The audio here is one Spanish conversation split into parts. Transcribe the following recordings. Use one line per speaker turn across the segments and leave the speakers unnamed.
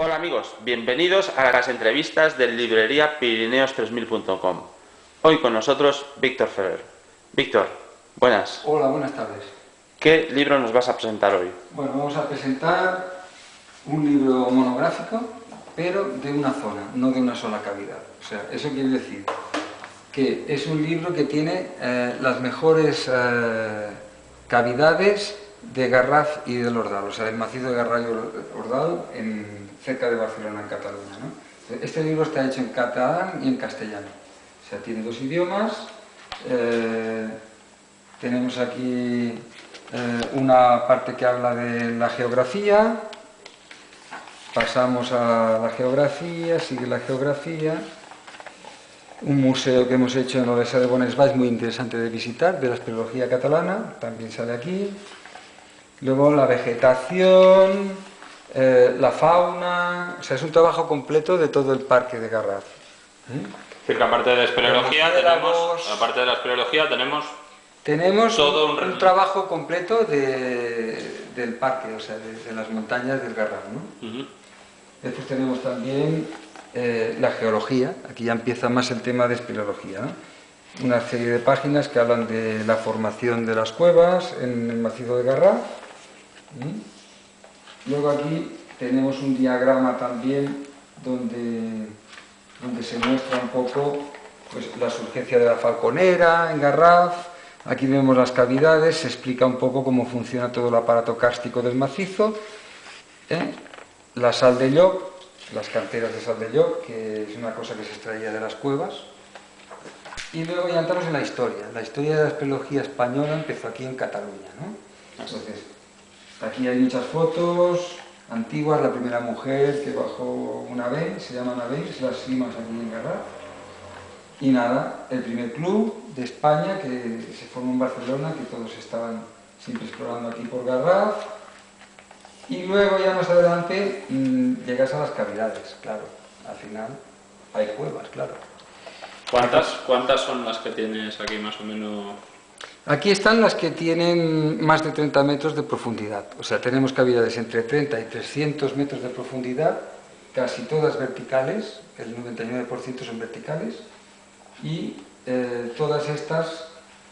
Hola amigos, bienvenidos a las entrevistas de libreriapirineos3000.com. Hoy con nosotros Víctor Ferrer. Víctor, buenas.
Hola, buenas tardes.
¿Qué libro nos vas a presentar hoy?
Bueno, vamos a presentar un libro monográfico, pero de una zona, no de una sola cavidad. O sea, eso quiere decir que es un libro que tiene las mejores cavidades de Garraf y del Ordal, o sea, el macizo de Garraf y Ordal cerca de Barcelona, en Cataluña, ¿no? Este libro está hecho en catalán y en castellano, o sea, tiene dos idiomas. Tenemos aquí una parte que habla de la geografía, pasamos a la geografía, sigue la geografía, un museo que hemos hecho en Olesa de Bonesvalls muy interesante de visitar, de la espeleología catalana, también sale aquí. Luego la vegetación, la fauna, o sea, es un trabajo completo de todo el parque de Garraf.
Que aparte de espeleología tenemos
todo un trabajo completo del parque, o sea, de las montañas del Garraf, ¿no? Después tenemos también la geología, aquí ya empieza más el tema de espeleología, ¿no? Una serie de páginas que hablan de la formación de las cuevas en el macizo de Garraf. Luego aquí tenemos un diagrama también donde se muestra un poco pues, la surgencia de la falconera en Garraf. Aquí vemos las cavidades, se explica un poco cómo funciona todo el aparato kárstico del macizo. La sal de llop, las canteras de sal de llop, que es una cosa que se extraía de las cuevas. Y luego ya entramos en la historia. La historia de la espeleología española empezó aquí en Cataluña, ¿no? Entonces, aquí hay muchas fotos antiguas, la primera mujer que bajó una vez, se llama Naveis, las cimas aquí en Garraf. Y nada, el primer club de España que se formó en Barcelona, que todos estaban siempre explorando aquí por Garraf. Y luego ya más adelante llegas a las cavidades, claro. Al final hay cuevas, claro.
¿Cuántas son las que tienes aquí más o menos?
Aquí están las que tienen más de 30 metros de profundidad. O sea, tenemos cavidades entre 30 y 300 metros de profundidad, casi todas verticales, el 99% son verticales, y todas estas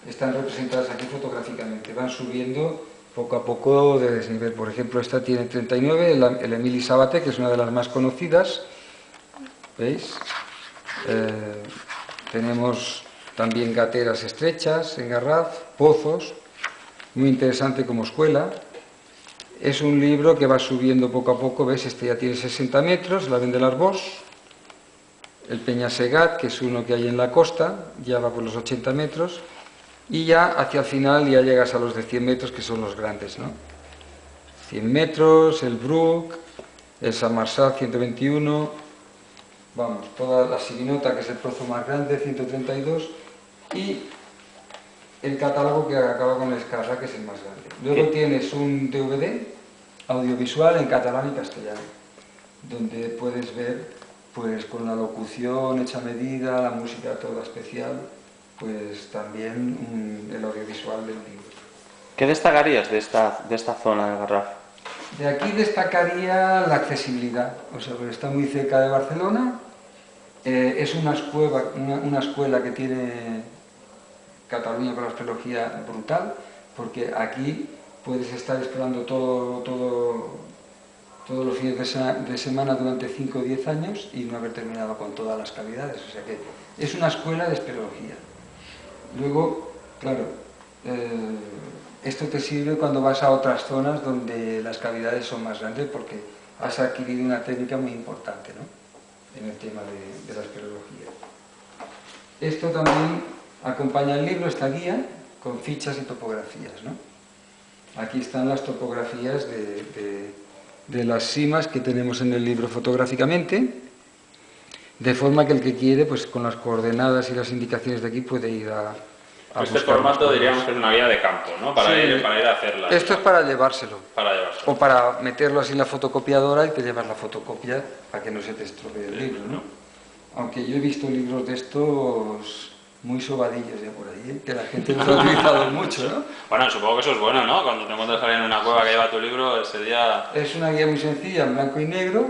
están representadas aquí fotográficamente. Van subiendo poco a poco de desnivel. Por ejemplo, esta tiene 39, el Emili Sabate, que es una de las más conocidas. ¿Veis? Tenemos también gateras estrechas en Garraf, pozos, muy interesante como escuela. Es un libro que va subiendo poco a poco, ¿ves? Este ya tiene 60 metros, la Venda del Arbós. El Peñasegat, que es uno que hay en la costa, ya va por los 80 metros. Y ya hacia el final ya llegas a los de 100 metros, que son los grandes, ¿no? 100 metros, el Bruc, el San Marçal 121, vamos, toda la Sirinota, que es el pozo más grande, 132, y el catálogo que acaba con el Escarra, que es el más grande. Luego tienes un DVD audiovisual en catalán y castellano, donde puedes ver, pues con la locución hecha a medida, la música toda especial, pues también el audiovisual del libro.
¿Qué destacarías de esta zona de Garraf?
De aquí destacaría la accesibilidad, o sea, porque está muy cerca de Barcelona, es una escuela que tiene Cataluña con la espeleología brutal, porque aquí puedes estar explorando todos los fines de semana durante 5 o 10 años y no haber terminado con todas las cavidades, o sea que es una escuela de espeleología. Luego, claro, esto te sirve cuando vas a otras zonas donde las cavidades son más grandes porque has adquirido una técnica muy importante, ¿no? En el tema de la espeleología. Esto también acompaña el libro, esta guía, con fichas y topografías, ¿no? Aquí están las topografías de las simas que tenemos en el libro fotográficamente, de forma que el que quiere, pues con las coordenadas y las indicaciones de aquí puede ir a
Este formato diríamos que es una guía de campo, ¿no? Para ir a hacerla.
Esto es para llevárselo.
Para llevárselo.
O para meterlo así en la fotocopiadora y te llevas la fotocopia para que no se te estropee el libro, ¿no? Aunque yo he visto libros de estos muy sobadillos ya por ahí, que la gente los ha utilizado mucho, ¿no?
Bueno, supongo que eso es bueno, ¿no? Cuando te encuentras alguien en una cueva que lleva tu libro, ese día...
Es una guía muy sencilla, en blanco y negro,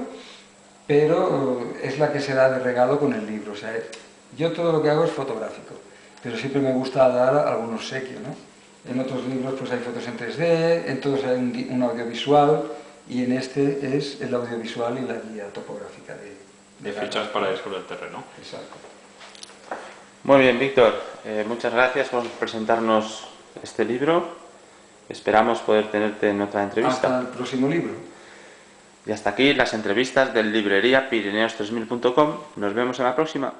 pero es la que se da de regalo con el libro. O sea, yo todo lo que hago es fotográfico, pero siempre me gusta dar algún obsequio, ¿no? En otros libros pues hay fotos en 3D, en todos hay un audiovisual, y en este es el audiovisual y la guía topográfica de
fichas para ir sobre el terreno.
Exacto.
Muy bien, Víctor. Muchas gracias por presentarnos este libro. Esperamos poder tenerte en otra entrevista.
Hasta el próximo libro.
Y hasta aquí las entrevistas del librería Pirineos3000.com. Nos vemos en la próxima.